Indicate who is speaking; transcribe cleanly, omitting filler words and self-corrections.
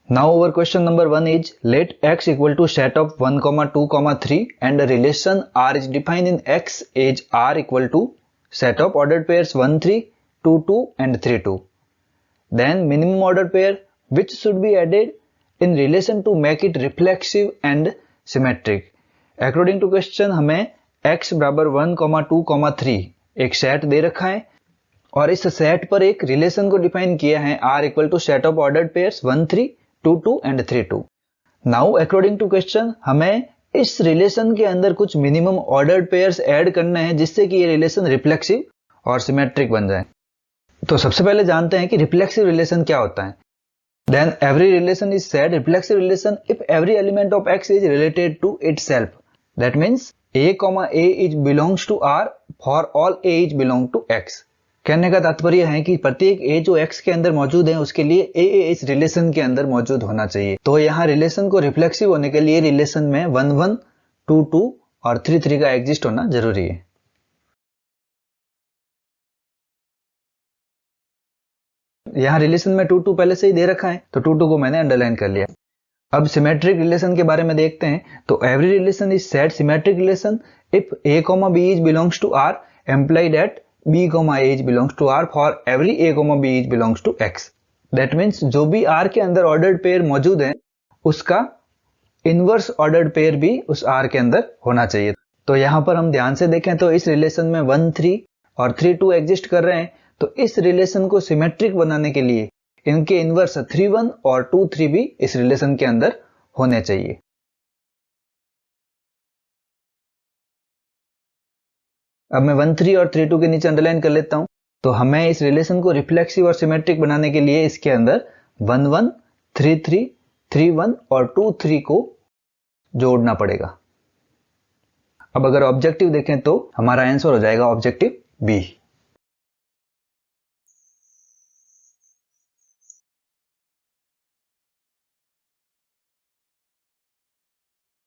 Speaker 1: Now our question number 1 is, let x equal to set of 1, 2, 3 and the relation R is defined in x as R equal to set of ordered pairs 1, 3, 2, 2 and 3, 2. Then minimum ordered pair which should be added in relation to make it reflexive and symmetric. According to question हमें x बराबर 1, 2, 3 एक set दे रखा है और इस set पर एक relation को डिफाइन किया है R equal to set of ordered pairs 1, 3, 2, 2 and 3, 2. Now according to question हमें इस रिलेशन के अंदर कुछ मिनिमम ऑर्डर्ड पेयर्स ऐड करने हैं जिससे कि ये रिलेशन रिफ्लेक्सिव और सिमेट्रिक बन जाए. तो सबसे पहले जानते हैं कि रिफ्लेक्सिव रिलेशन क्या होता है. Then every relation is said reflexive relation if every element of x is related to itself. That means a, a is belongs to R for all a is belong to x. कहने का तात्पर्य है कि प्रत्येक a जो x के अंदर मौजूद है उसके लिए a इस रिलेशन के अंदर मौजूद होना चाहिए. तो यहाँ रिलेशन को रिफ्लेक्सिव होने के लिए रिलेशन में 1, 1, 2, 2 और 3, 3 का एग्जिस्ट होना जरूरी है. यहाँ रिलेशन में 2, 2 पहले से ही दे रखा है तो 2, 2 को मैंने अंडरलाइन कर लिया. अब सिमेट्रिक रिलेशन के बारे में देखते हैं. तो every relation is said symmetric relation if a, b is belongs to R imply that b, a is belongs to R for every a, b is belongs to x. That means जो भी R के अंदर ordered pair मौजूद है उसका inverse ordered pair भी उस R के अंदर होना चाहिए. तो यहां पर हम ध्यान से देखें तो इस रिलेशन में 1, 3 और 3, 2 एग्जिस्ट कर रहे हैं. तो इस रिलेशन को सिमेट्रिक बनाने के लिए इनके इनवर्स 3, 1 और 2, 3 भी इस रिलेशन के अंदर होने चाहिए. अब मैं 1, 3 और 3, 2 के नीचे अंडरलाइन कर लेता हूं. तो हमें इस रिलेशन को रिफ्लेक्सिव और सिमेट्रिक बनाने के लिए इसके अंदर 1, 1, 3, 3, 3, 1 और 2, 3 को जोड़ना पड़ेगा. अब अगर ऑब्जेक्टिव देखें तो हमारा आंसर हो जाएगा ऑब्जेक्टिव बी.